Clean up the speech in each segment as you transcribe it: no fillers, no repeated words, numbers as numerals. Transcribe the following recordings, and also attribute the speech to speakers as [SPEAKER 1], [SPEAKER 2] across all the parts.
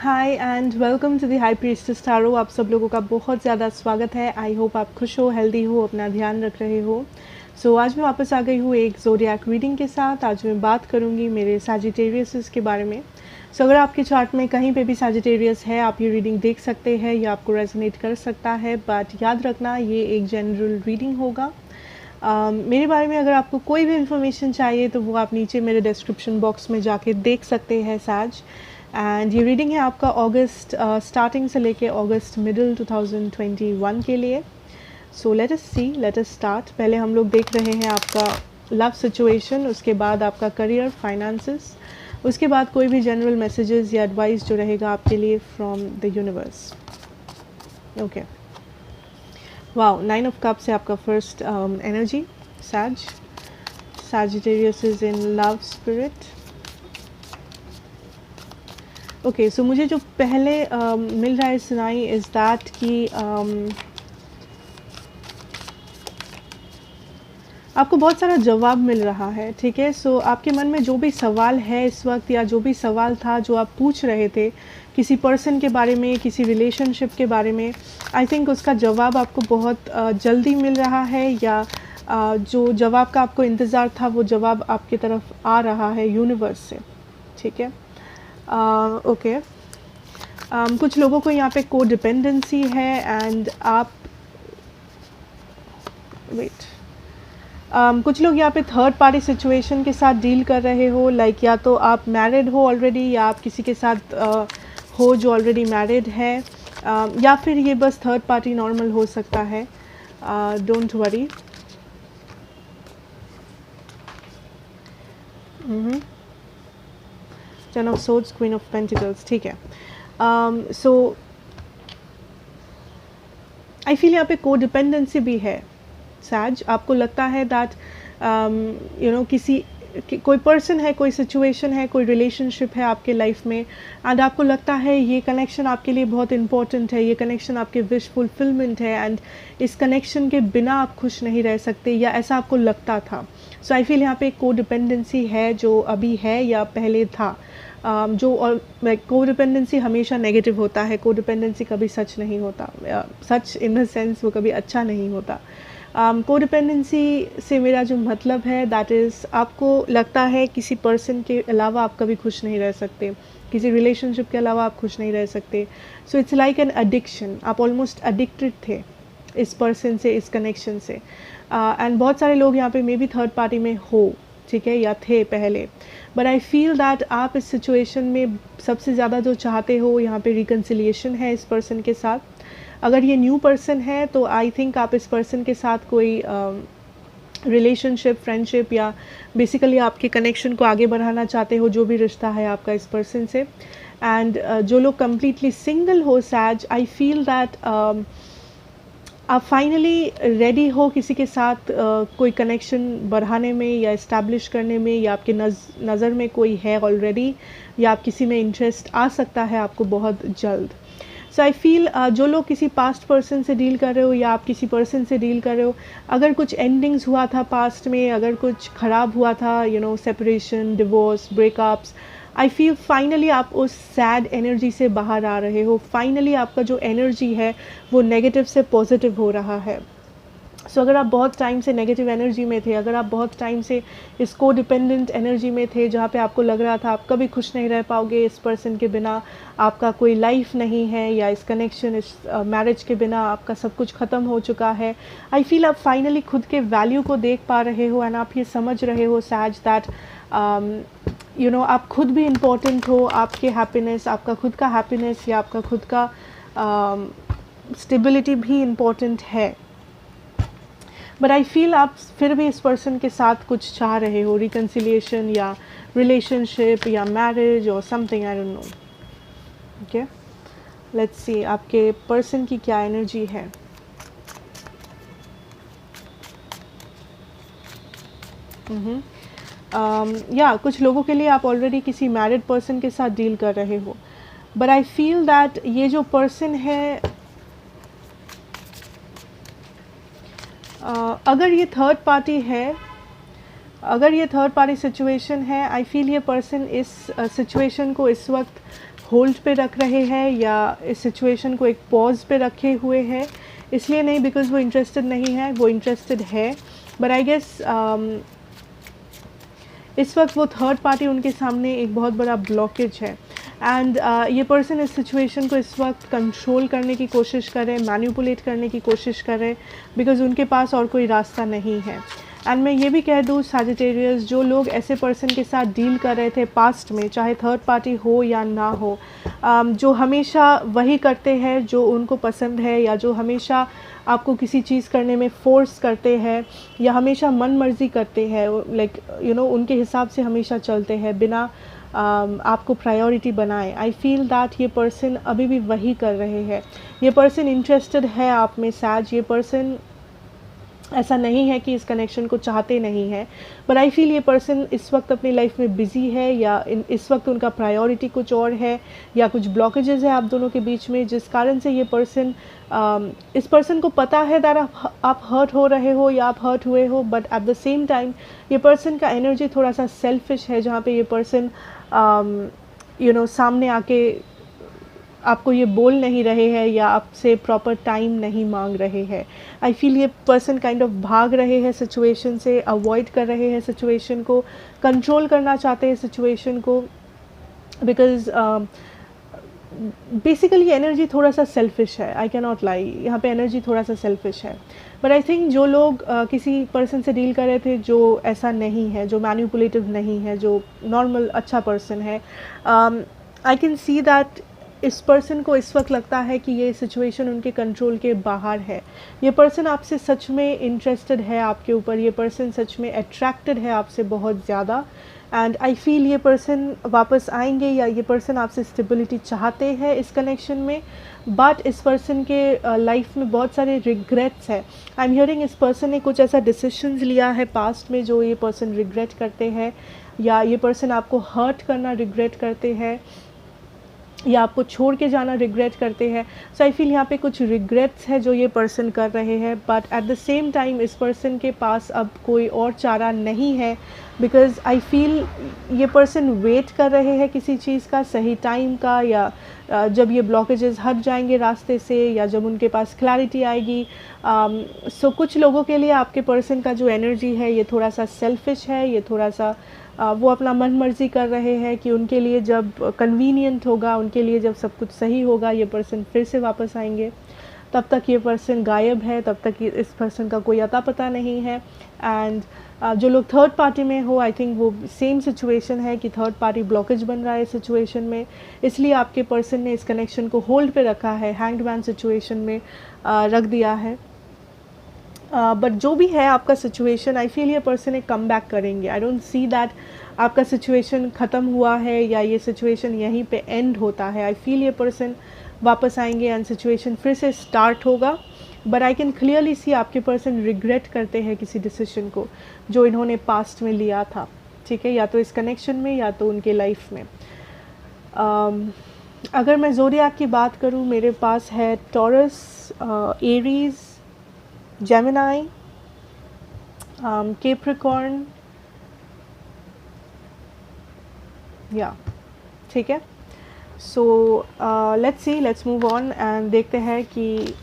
[SPEAKER 1] Hi and welcome to the high priestess tarot. आप सब लोगों का बहुत ज़्यादा स्वागत है। आई होप आप खुश हो, हेल्दी हो, अपना ध्यान रख रहे हो। आज मैं वापस आ गई हूँ एक ज़ोडिएक रीडिंग के साथ। आज मैं बात करूँगी मेरे सैजिटेरियस के बारे में। अगर आपके चार्ट में कहीं पे भी सैजिटेरियस है, आप ये रीडिंग देख सकते हैं, ये आपको रेजोनेट कर सकता है। बट याद रखना, ये एक जनरल रीडिंग होगा। मेरे बारे में अगर आपको कोई भी इन्फॉर्मेशन चाहिए तो वो आप नीचे मेरे डिस्क्रिप्शन बॉक्स में जाके देख सकते हैं सैज। एंड ये रीडिंग है आपका अगस्त स्टार्टिंग से लेके अगस्त मिडिल 2021 के लिए। लेट अस सी, लेट अस स्टार्ट। पहले हम लोग देख रहे हैं आपका लव सिचुएशन, उसके बाद आपका करियर, फाइनेंसेस, उसके बाद कोई भी जनरल मैसेजेस या एडवाइस जो रहेगा आपके लिए from the universe. Okay, wow, 9 of cups है आपका first energy. Sagittarius is in love spirit. Okay, so मुझे जो पहले मिल रहा है सुनाई इज़ दैट कि आपको बहुत सारा जवाब मिल रहा है। ठीक है, आपके मन में जो भी सवाल है इस वक्त, या जो भी सवाल था जो आप पूछ रहे थे किसी पर्सन के बारे में, किसी रिलेशनशिप के बारे में, आई थिंक उसका जवाब आपको बहुत जल्दी मिल रहा है, या जो जवाब का आपको इंतज़ार था वो जवाब आपकी तरफ आ रहा है यूनिवर्स से। ठीक है, ओके। कुछ लोगों को यहाँ पे को डिपेंडेंसी है एंड आप वेट कुछ लोग यहाँ पे थर्ड पार्टी सिचुएशन के साथ डील कर रहे हो। लाइक या तो आप मैरिड हो ऑलरेडी, या आप किसी के साथ हो जो ऑलरेडी मैरिड है, या फिर ये बस थर्ड पार्टी नॉर्मल हो सकता है। Don't worry. Ten of swords, queen of pentacles. ठीक है, आई फील यहाँ पे को डिपेंडेंसी भी है सैज। आपको लगता है दैट कोई पर्सन है, कोई सिचुएशन है, कोई रिलेशनशिप है आपके लाइफ में, एंड आपको लगता है ये कनेक्शन आपके लिए बहुत इंपॉर्टेंट है, ये कनेक्शन आपके विश फुलफिलमेंट है, एंड इस कनेक्शन के बिना आप खुश नहीं रह सकते, या ऐसा आपको लगता था। आई फील यहाँ पे को डिपेंडेंसी है जो अभी है या पहले था। को डिपेंडेंसी हमेशा नेगेटिव होता है। को डिपेंडेंसी कभी सच नहीं होता, सच इन द सेंस वो कभी अच्छा नहीं होता। को डिपेंडेंसी से मेरा जो मतलब है दैट इज़, आपको लगता है किसी पर्सन के अलावा आप कभी खुश नहीं रह सकते, किसी रिलेशनशिप के अलावा आप खुश नहीं रह सकते। It's like an addiction. आप ऑलमोस्ट एडिक्टेड थे इस पर्सन से, इस कनेक्शन से। एंड बहुत सारे लोग यहाँ पे मे बी थर्ड पार्टी में हो, ठीक है, या थे पहले। बट आई फील दैट आप इस सिचुएशन में सबसे ज़्यादा जो चाहते हो यहाँ पे रिकन्सिलिएशन है इस पर्सन के साथ। अगर ये न्यू पर्सन है तो आई थिंक आप इस पर्सन के साथ कोई रिलेशनशिप, फ्रेंडशिप, या बेसिकली आपके कनेक्शन को आगे बढ़ाना चाहते हो, जो भी रिश्ता है आपका इस पर्सन से। एंड जो लोग कम्प्लीटली सिंगल हो सैज, आई फील दैट आप फाइनली रेडी हो किसी के साथ कोई कनेक्शन बढ़ाने में या इस्टेब्लिश करने में, या आपके नज़र में कोई है ऑलरेडी, या आप किसी में इंटरेस्ट आ सकता है आपको बहुत जल्द। आई फील जो लोग किसी पास्ट पर्सन से डील कर रहे हो, या आप किसी पर्सन से डील कर रहे हो, अगर कुछ एंडिंग्स हुआ था पास्ट में, अगर कुछ ख़राब हुआ था, separation, divorce, breakups, I feel finally आप उस सैड एनर्जी से बाहर आ रहे हो। फाइनली आपका जो एनर्जी है वो नेगेटिव से पॉजिटिव हो रहा है। अगर आप बहुत टाइम से नेगेटिव एनर्जी में थे, अगर आप बहुत टाइम से इस को डिपेंडेंट एनर्जी में थे जहाँ पे आपको लग रहा था आप कभी खुश नहीं रह पाओगे इस पर्सन के बिना, आपका कोई लाइफ नहीं है, या इस कनेक्शन, इस मैरिज के बिना आपका सब कुछ ख़त्म हो चुका है, आई फील आप फाइनली खुद के वैल्यू को देख पा रहे हो, एंड आप ये समझ रहे हो सैज दैट आप खुद भी इम्पोर्टेंट हो। आपके हैप्पीनेस, आपका खुद का हैप्पीनेस, या आपका खुद का स्टेबिलिटी भी इम्पोर्टेंट है। बट आई फील आप फिर भी इस पर्सन के साथ कुछ चाह रहे हो, रिकन्सिलिएशन, या रिलेशनशिप, या मैरिज, और something, I don't know. Okay, let's see आपके पर्सन की क्या एनर्जी है। या कुछ लोगों के लिए आप ऑलरेडी किसी मैरिड पर्सन के साथ डील कर रहे हो, बट आई फील दैट ये जो पर्सन है, अगर ये थर्ड पार्टी है, अगर ये थर्ड पार्टी सिचुएशन है, आई फील ये पर्सन इस सिचुएशन को इस वक्त होल्ड पे रख रहे हैं या इस सिचुएशन को एक पॉज पे रखे हुए हैं, इसलिए नहीं बिकॉज़ वो इंटरेस्टेड नहीं है, वो इंटरेस्टेड है, बट आई गेस इस वक्त वो थर्ड पार्टी उनके सामने एक बहुत बड़ा ब्लॉकेज है। एंड ये पर्सन इस सिचुएशन को इस वक्त कंट्रोल करने की कोशिश कर रहे हैं, मैनिपुलेट करने की कोशिश कर रहे हैं, बिकॉज़ उनके पास और कोई रास्ता नहीं है। एंड मैं ये भी कह दूँ सैजिटेरियस, जो लोग ऐसे पर्सन के साथ डील कर रहे थे पास्ट में, चाहे थर्ड पार्टी हो या ना हो, जो हमेशा वही करते हैं जो उनको पसंद है, या जो हमेशा आपको किसी चीज़ करने में फ़ोर्स करते हैं, या हमेशा मन मर्ज़ी करते हैं, लाइक उनके हिसाब से हमेशा चलते हैं बिना आपको प्रायोरिटी बनाए। आई फील दैट ये पर्सन अभी भी वही कर रहे हैं। ये पर्सन इंटरेस्टेड है आप में सैज, ये पर्सन ऐसा नहीं है कि इस कनेक्शन को चाहते नहीं हैं, पर आई फील ये पर्सन इस वक्त अपनी लाइफ में बिज़ी है, या इस वक्त उनका प्रायोरिटी कुछ और है, या कुछ ब्लॉकेजेस है आप दोनों के बीच में, जिस कारण से ये पर्सन इस पर्सन को पता है दैट आप हर्ट हो रहे हो या आप हर्ट हुए हो, but at the same time ये पर्सन का एनर्जी थोड़ा सा सेल्फिश है, जहाँ पे ये पर्सन सामने आके आपको ये बोल नहीं रहे हैं या आपसे प्रॉपर टाइम नहीं मांग रहे हैं। आई फील ये पर्सन काइंड ऑफ भाग रहे हैं सिचुएशन से, अवॉइड कर रहे हैं सिचुएशन को, कंट्रोल करना चाहते हैं सिचुएशन को, बिकॉज बेसिकली एनर्जी थोड़ा सा सेल्फिश है। आई कैन नॉट लाई, यहाँ पे एनर्जी थोड़ा सा सेल्फिश है। बट आई थिंक जो लोग किसी पर्सन से डील कर रहे थे जो ऐसा नहीं है, जो मैनिपुलेटिव नहीं है, जो नॉर्मल अच्छा पर्सन है, आई कैन सी दैट इस पर्सन को इस वक्त लगता है कि ये सिचुएशन उनके कंट्रोल के बाहर है। ये पर्सन आपसे सच में इंटरेस्टेड है आपके ऊपर, ये पर्सन सच में अट्रैक्टेड है आपसे बहुत ज़्यादा, एंड आई फील ये पर्सन वापस आएंगे, या ये पर्सन आपसे स्टेबिलिटी चाहते हैं इस कनेक्शन में, बट इस पर्सन के लाइफ में बहुत सारे रिग्रेट्स है। आई एम हियरिंग इस पर्सन ने कुछ ऐसा डिसीजंस लिया है पास्ट में जो ये पर्सन रिग्रेट करते हैं, या ये पर्सन आपको हर्ट करना रिग्रेट करते हैं, या आपको छोड़ के जाना रिग्रेट करते हैं। सो आई फील यहाँ पे कुछ रिग्रेट्स है जो ये पर्सन कर रहे हैं, but at the same time इस पर्सन के पास अब कोई और चारा नहीं है, बिकॉज़ आई फील ये पर्सन वेट कर रहे हैं किसी चीज़ का, सही टाइम का, या जब ये ब्लॉकेजेस हट जाएंगे रास्ते से, या जब उनके पास क्लैरिटी आएगी। सो कुछ लोगों के लिए आपके पर्सन का जो एनर्जी है ये थोड़ा सा सेल्फिश है, ये थोड़ा सा वो अपना मन मर्जी कर रहे हैं कि उनके लिए जब कन्वीनियंट होगा, उनके लिए जब सब कुछ सही होगा, ये पर्सन फिर से वापस आएंगे। तब तक ये पर्सन गायब है, तब तक इस पर्सन का कोई अता पता नहीं है। एंड जो लोग थर्ड पार्टी में हो, आई थिंक वो सेम सिचुएशन है कि थर्ड पार्टी ब्लॉकेज बन रहा है सिचुएशन में, इसलिए आपके पर्सन ने इस कनेक्शन को होल्ड पे रखा है, हैंग्ड मैन सिचुएशन में रख दिया है। बट जो भी है आपका सिचुएशन, आई फील ये पर्सन एक कम बैक करेंगे। आई डोंट सी दैट आपका सिचुएशन ख़त्म हुआ है या ये सिचुएशन यहीं पे एंड होता है। आई फील ये पर्सन वापस आएंगे एंड सिचुएशन फिर से स्टार्ट होगा, but I can clearly see आपके पर्सन रिग्रेट करते हैं किसी डिसीजन को जो इन्होंने पास्ट में लिया था, ठीक है, या तो इस कनेक्शन में या तो उनके लाइफ में। अगर मैं ज़ोडिएक की बात करूँ, मेरे पास है टॉरस, एरीज, जेमिनी, कैप्रिकॉर्न, या ठीक है। So let's move on and देखते हैं कि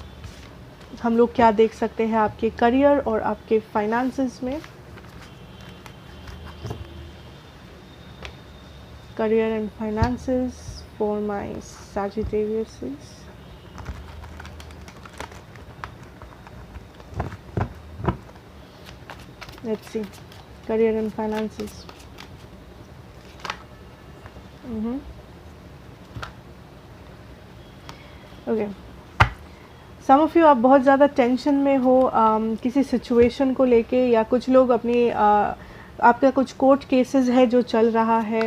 [SPEAKER 1] हम लोग क्या देख सकते हैं आपके करियर और आपके फाइनेंसेस में। Career and finances for my Sagittarius. Let's see, career and finances. Okay. Some of you आप बहुत ज़्यादा टेंशन में हो किसी सिचुएशन को लेके, या कुछ लोग अपनी आपका कुछ कोर्ट केसेस है जो चल रहा है,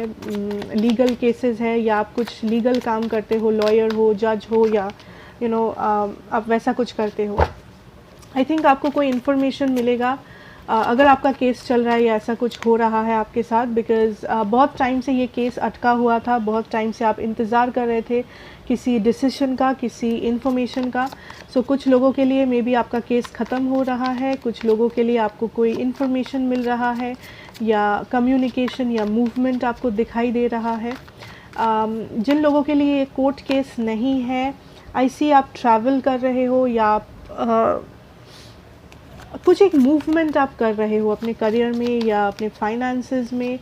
[SPEAKER 1] लीगल केसेस है, या आप कुछ लीगल काम करते हो, लॉयर हो, जज हो, या आप वैसा कुछ करते हो। आई थिंक आपको कोई इन्फॉर्मेशन मिलेगा अगर आपका केस चल रहा है या ऐसा कुछ हो रहा है आपके साथ, बिकॉज़ बहुत टाइम से ये केस अटका हुआ था, बहुत टाइम से आप इंतज़ार कर रहे थे किसी डिसीजन का, किसी इन्फॉर्मेशन का। सो कुछ लोगों के लिए मे बी आपका केस ख़त्म हो रहा है, कुछ लोगों के लिए आपको कोई इन्फॉर्मेशन मिल रहा है, या कम्युनिकेशन या मूवमेंट आपको दिखाई दे रहा है। जिन लोगों के लिए कोर्ट केस नहीं है, आई सी आप ट्रैवल कर रहे हो या आप कुछ एक मूवमेंट आप कर रहे हो अपने करियर में या अपने फाइनेंसेस में,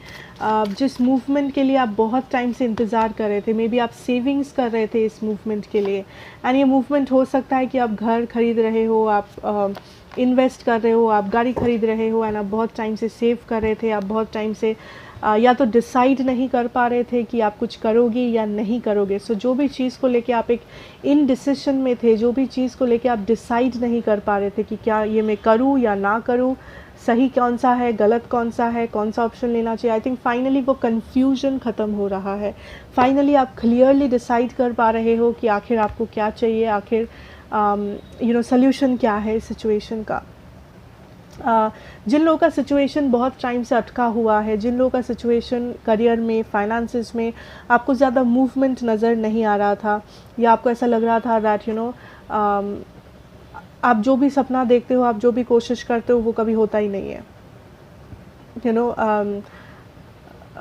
[SPEAKER 1] जिस मूवमेंट के लिए आप बहुत टाइम से इंतज़ार कर रहे थे, मे बी आप सेविंग्स कर रहे थे इस मूवमेंट के लिए। एंड ये मूवमेंट हो सकता है कि आप घर खरीद रहे हो, आप इन्वेस्ट कर रहे हो, आप गाड़ी खरीद रहे हो, एंड आप बहुत टाइम से सेव कर रहे थे, आप बहुत टाइम से या तो डिसाइड नहीं कर पा रहे थे कि आप कुछ करोगे या नहीं करोगे। सो जो भी चीज़ को लेके आप एक इनडिसिशन में थे, जो भी चीज़ को लेके आप डिसाइड नहीं कर पा रहे थे कि क्या ये मैं करूँ या ना करूँ, सही कौन सा है, गलत कौन सा है, कौन सा ऑप्शन लेना चाहिए, आई थिंक फाइनली वो कन्फ्यूजन ख़त्म हो रहा है। फाइनली आप क्लियरली डिसाइड कर पा रहे हो कि आखिर आपको क्या चाहिए, आखिर सोल्यूशन क्या है इस सिचुएशन का। जिन लोगों का सिचुएशन बहुत टाइम से अटका हुआ है, जिन लोगों का सिचुएशन करियर में, फाइनेंसेस में आपको ज़्यादा मूवमेंट नज़र नहीं आ रहा था, या आपको ऐसा लग रहा था दैट आप जो भी सपना देखते हो, आप जो भी कोशिश करते हो, वो कभी होता ही नहीं है।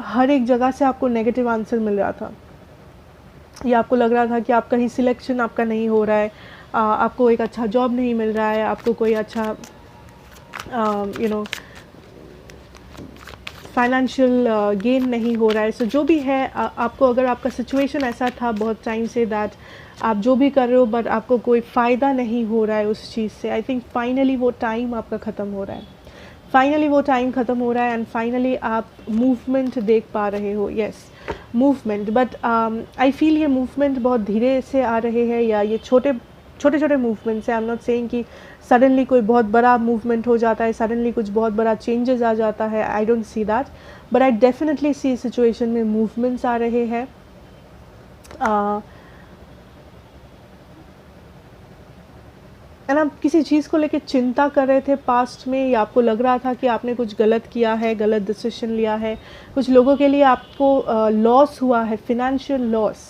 [SPEAKER 1] हर एक जगह से आपको नेगेटिव आंसर मिल रहा था, या आपको लग रहा था कि आप कहीं सिलेक्शन आपका नहीं हो रहा है, आपको एक अच्छा जॉब नहीं मिल रहा है, आपको कोई अच्छा फाइनेंशियल गेन नहीं हो रहा है। सो जो भी है, आपको अगर आपका सिचुएशन ऐसा था बहुत टाइम से दैट आप जो भी कर रहे हो बट आपको कोई फ़ायदा नहीं हो रहा है उस चीज़ से, आई थिंक फाइनली वो टाइम आपका ख़त्म हो रहा है, फाइनली वो टाइम ख़त्म हो रहा है, एंड फाइनली आप मूवमेंट देख पा रहे हो। Yes, movement, but I feel ये मूवमेंट बहुत धीरे से आ रहे हैं, या ये छोटे छोटे मूवमेंट्स हैं। आई एम नॉट सेइंग कि सडनली कोई बहुत बड़ा मूवमेंट हो जाता है, सडनली कुछ बहुत बड़ा चेंजेस आ जाता है, I don't see that, but I definitely see situation में मूवमेंट्स आ रहे हैं। एंड आप किसी चीज़ को लेके चिंता कर रहे थे पास्ट में, या आपको लग रहा था कि आपने कुछ गलत किया है, गलत डिसीजन लिया है, कुछ लोगों के लिए आपको लॉस हुआ है, फिनेंशियल लॉस,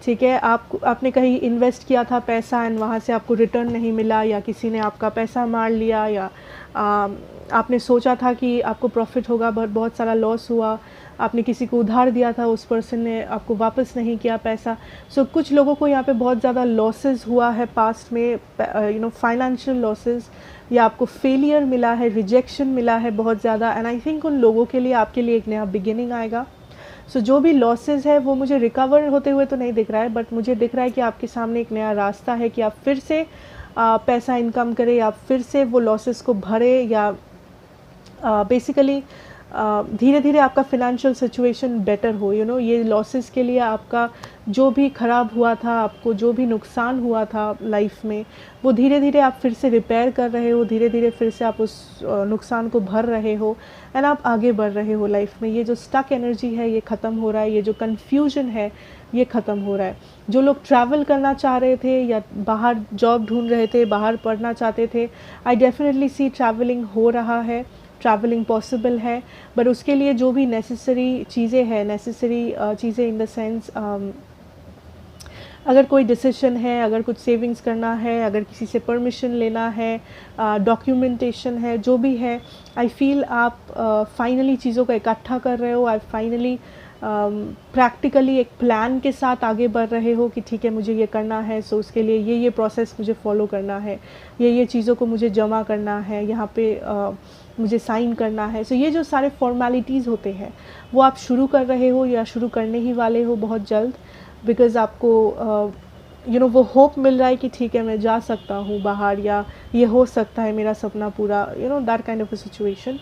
[SPEAKER 1] ठीक है, आपने कहीं इन्वेस्ट किया था पैसा एंड वहाँ से आपको रिटर्न नहीं मिला, या किसी ने आपका पैसा मार लिया, या आपने सोचा था कि आपको प्रॉफिट होगा बट बहुत सारा लॉस हुआ, आपने किसी को उधार दिया था, उस पर्सन ने आपको वापस नहीं किया पैसा। सो कुछ लोगों को यहाँ पे बहुत ज़्यादा लॉसेस हुआ है पास्ट में, फाइनेंशियल लॉसेस, या आपको फेलियर मिला है, रिजेक्शन मिला है बहुत ज़्यादा, एंड आई थिंक उन लोगों के लिए आपके लिए एक नया बिगिनिंग आएगा। सो जो भी लॉसेस है वो मुझे रिकवर होते हुए तो नहीं दिख रहा है, बट मुझे दिख रहा है कि आपके सामने एक नया रास्ता है कि आप फिर से पैसा इनकम करें, या फिर से वो लॉसेस को भरे, या बेसिकली धीरे धीरे आपका फिनेंशियल सिचुएशन बेटर हो। ये लॉसेस के लिए आपका जो भी ख़राब हुआ था, आपको जो भी नुकसान हुआ था लाइफ में, वो धीरे धीरे आप फिर से रिपेयर कर रहे हो, धीरे धीरे फिर से आप उस नुकसान को भर रहे हो, एंड आप आगे बढ़ रहे हो लाइफ में। ये जो स्टक एनर्जी है ये ख़त्म हो रहा है, ये जो कन्फ्यूजन है ये ख़त्म हो रहा है। जो लोग ट्रैवल करना चाह रहे थे, या बाहर जॉब ढूंढ रहे थे, बाहर पढ़ना चाहते थे, आई डेफिनेटली सी ट्रैवलिंग हो रहा है, ट्रैवलिंग पॉसिबल है, बट उसके लिए जो भी नेसेसरी चीज़ें हैं, नेसेसरी चीज़ें इन द सेंस, अगर कोई डिसीजन है, अगर कुछ सेविंग्स करना है, अगर किसी से परमिशन लेना है, डॉक्यूमेंटेशन है, जो भी है, आई फील आप फाइनली चीज़ों को इकट्ठा कर रहे हो, आप फाइनली प्रैक्टिकली एक प्लान के साथ आगे बढ़ रहे हो कि ठीक है मुझे ये करना है, सो उसके लिए ये प्रोसेस मुझे फॉलो करना है, ये चीज़ों को मुझे जमा करना है, यहाँ पे मुझे साइन करना है। सो ये जो सारे फॉर्मेलिटीज़ होते हैं वो आप शुरू कर रहे हो, या शुरू करने ही वाले हो बहुत जल्द, बिकॉज़ आपको वो होप मिल रहा है कि ठीक है मैं जा सकता हूँ बाहर, या ये हो सकता है मेरा सपना पूरा, that kind of a situation.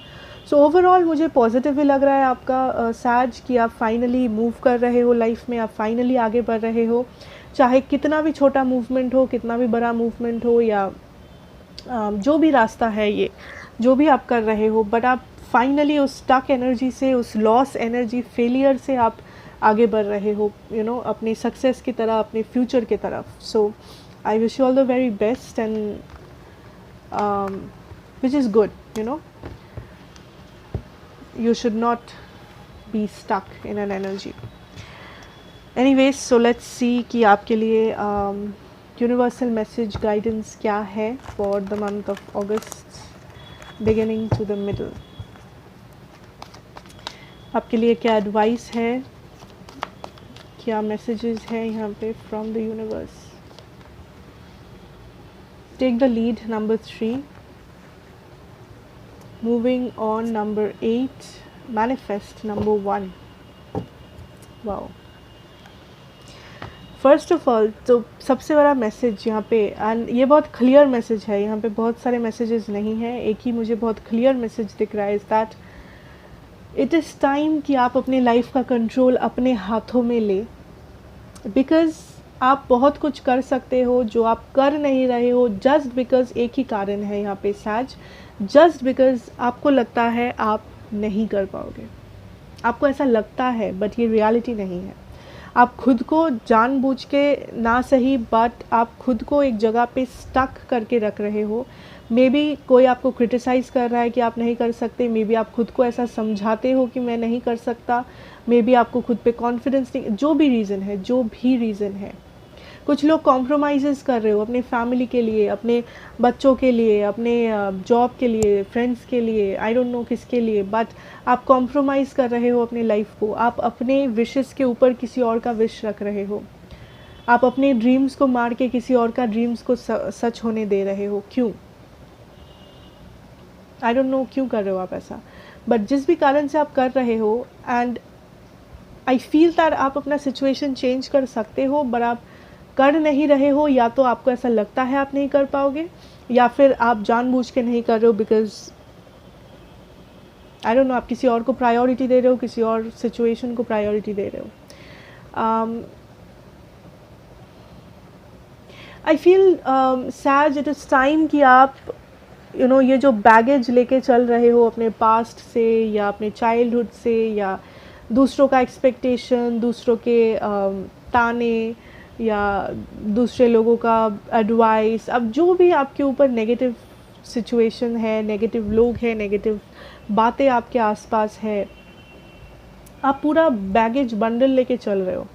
[SPEAKER 1] So overall मुझे पॉजिटिव ही लग रहा है आपका साज, कि आप फाइनली मूव कर रहे हो लाइफ में, आप फाइनली आगे बढ़ रहे हो, चाहे कितना भी छोटा मूवमेंट हो, कितना भी बड़ा मूवमेंट हो, या जो भी रास्ता है ये जो भी आप कर रहे हो, बट आप फाइनली उस स्टक एनर्जी से, उस लॉस एनर्जी, फेलियर से आप आगे बढ़ रहे हो, अपनी सक्सेस की तरह, अपने फ्यूचर की तरफ। So I wish you all the very best, and which is good, you should not be stuck in an energy. Anyways, so let's see कि आपके लिए universal message guidance क्या है for the month of August beginning to the middle. आपके लिए क्या advice है क्या मैसेजेस है यहाँ पे from the universe. Take the lead number 3, moving on number 8, manifest number 1। Wow, first of all तो सबसे बड़ा मैसेज यहाँ पे, एंड ये बहुत क्लियर मैसेज है, यहाँ पे बहुत सारे मैसेजेस नहीं हैं, एक ही मुझे बहुत क्लियर मैसेज दिख रहा है, is that it is time कि आप अपने लाइफ का कंट्रोल अपने हाथों में ले। बिकॉज़ आप बहुत कुछ कर सकते हो जो आप कर नहीं रहे हो, जस्ट बिकॉज एक ही कारण है यहाँ पे सैज, जस्ट बिकॉज आपको लगता है आप नहीं कर पाओगे। आपको ऐसा लगता है बट ये रियलिटी नहीं है। आप खुद को जानबूझ के ना सही, बट आप खुद को एक जगह पे स्टक करके रख रहे हो। मे बी कोई आपको क्रिटिसाइज़ कर रहा है कि आप नहीं कर सकते, मे बी आप खुद को ऐसा समझाते हो कि मैं नहीं कर सकता, मे बी आपको खुद पे कॉन्फिडेंस नहीं, जो भी रीज़न है, जो भी रीज़न है। कुछ लोग कॉम्प्रोमाइज़ कर रहे हो अपने फैमिली के लिए, अपने बच्चों के लिए, अपने जॉब के लिए, फ्रेंड्स के लिए, आई डोंट नो किसके लिए, बट आप कॉम्प्रोमाइज़ कर रहे हो अपने लाइफ को। आप अपने विशेस के ऊपर किसी और का विश रख रहे हो। आप अपने ड्रीम्स को मार के किसी और का ड्रीम्स को सच होने दे रहे हो। क्यों? आई डोंट नो क्यों कर रहे हो आप ऐसा, बट जिस भी कारण से आप कर रहे हो, एंड आई फील दैट आप अपना सिचुएशन चेंज कर सकते हो, बट आप कर नहीं रहे हो। या तो आपको ऐसा लगता है आप नहीं कर पाओगे, या फिर आप जानबूझ के नहीं कर रहे हो बिकॉज आई डोंट नो, आप किसी और को प्रायोरिटी दे रहे हो, किसी और सिचुएशन को प्रायोरिटी दे रहे हो। I feel Sag, it is time कि आप ये जो बैगेज लेके चल रहे हो अपने पास्ट से या अपने चाइल्डहुड से, या दूसरों का एक्सपेक्टेशन, दूसरों के ताने, या दूसरे लोगों का एडवाइस, अब जो भी आपके ऊपर नेगेटिव सिचुएशन है, नेगेटिव लोग हैं, नेगेटिव बातें आपके आसपास है, आप पूरा बैगेज बंडल लेके चल रहे हो।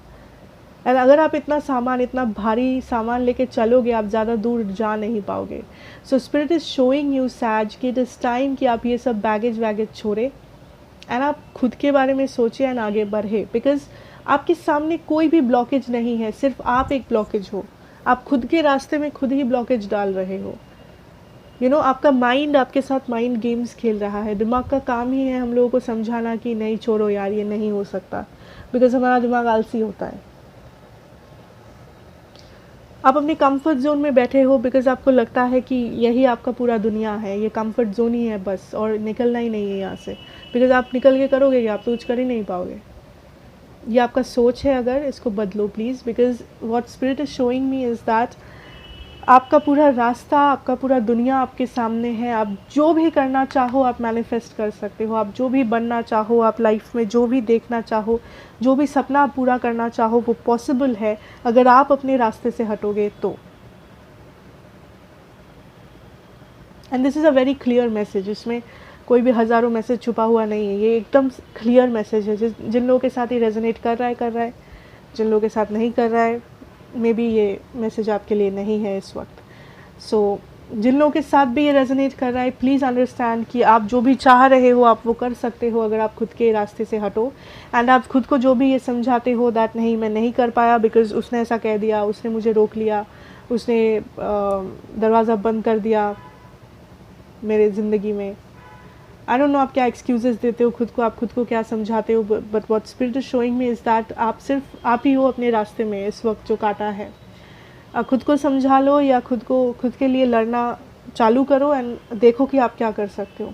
[SPEAKER 1] एंड अगर आप इतना सामान, इतना भारी सामान लेके चलोगे, आप ज़्यादा दूर जा नहीं पाओगे। सो स्पिरिट इज़ शोइंग यू सैज कि इट इज़ टाइम कि आप ये सब बैगेज छोड़े एंड आप खुद के बारे में सोचिए एंड आगे बढ़े। बिकॉज आपके सामने कोई भी ब्लॉकेज नहीं है, सिर्फ आप एक ब्लॉकेज हो। आप खुद के रास्ते में खुद ही ब्लॉकेज डाल रहे हो। आपका माइंड आपके साथ माइंड गेम्स खेल रहा है। दिमाग का काम ही है हम लोगों को समझाना कि नहीं छोड़ो यार, ये नहीं हो सकता, बिकॉज हमारा दिमाग आलसी होता है। आप अपने कंफर्ट जोन में बैठे हो बिकॉज आपको लगता है कि यही आपका पूरा दुनिया है, ये कंफर्ट जोन ही है बस, और निकलना ही नहीं है यहाँ से। बिकॉज आप निकल के करोगे, आप तो कुछ कर ही नहीं पाओगे। ये आपका सोच है, अगर इसको बदलो please. Because what spirit is showing me is that आपका पूरा रास्ता, आपका पूरा दुनिया आपके सामने है। आप जो भी करना चाहो आप मैनिफेस्ट कर सकते हो। आप जो भी बनना चाहो, आप लाइफ में जो भी देखना चाहो, जो भी सपना आप पूरा करना चाहो, वो पॉसिबल है अगर आप अपने रास्ते से हटोगे तो। And this is a very clear message, इसमें कोई भी हज़ारों मैसेज छुपा हुआ नहीं है। ये एकदम क्लियर मैसेज है। जिन लोगों के साथ ये रेजोनेट कर रहा है, जिन लोगों के साथ नहीं कर रहा है, मे बी ये मैसेज आपके लिए नहीं है इस वक्त। सो जिन लोगों के साथ भी ये रेजोनेट कर रहा है, प्लीज़ अंडरस्टैंड कि आप जो भी चाह रहे हो आप वो कर सकते हो अगर आप खुद के रास्ते से हटो। एंड आप खुद को जो भी ये समझाते हो दैट नहीं मैं नहीं कर पाया बिकॉज उसने ऐसा कह दिया, उसने मुझे रोक लिया, उसने दरवाज़ा बंद कर दिया मेरे ज़िंदगी में। आई डोंट नो आप क्या एक्सक्यूजेस देते हो खुद को, आप खुद को क्या समझाते हो, but what spirit is showing me is that आप सिर्फ आप ही हो अपने रास्ते में इस वक्त जो काटा है। खुद को समझा लो या खुद के लिए लड़ना चालू करो एंड देखो कि आप क्या कर सकते हो।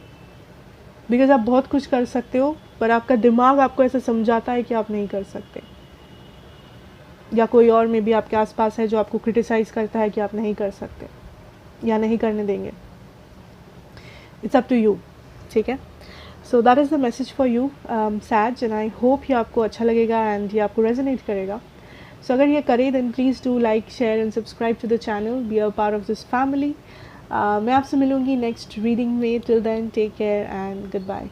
[SPEAKER 1] बिकॉज आप बहुत कुछ कर सकते हो, पर आपका दिमाग आपको ऐसा समझाता है कि आप नहीं कर सकते, या कोई और में भी आपके आसपास है जो आपको क्रिटिसाइज़ करता है कि आप नहीं कर सकते या नहीं करने देंगे। इट्स अप टू यू, ठीक है। So that is the message for you Sag, and I hope ये आपको अच्छा लगेगा एंड ये आपको रेजोनेट करेगा। सो अगर ये करे then please do like, share and subscribe to the channel, be a part of this family. मैं आपसे मिलूँगी नेक्स्ट रीडिंग में। Till then take care and good bye.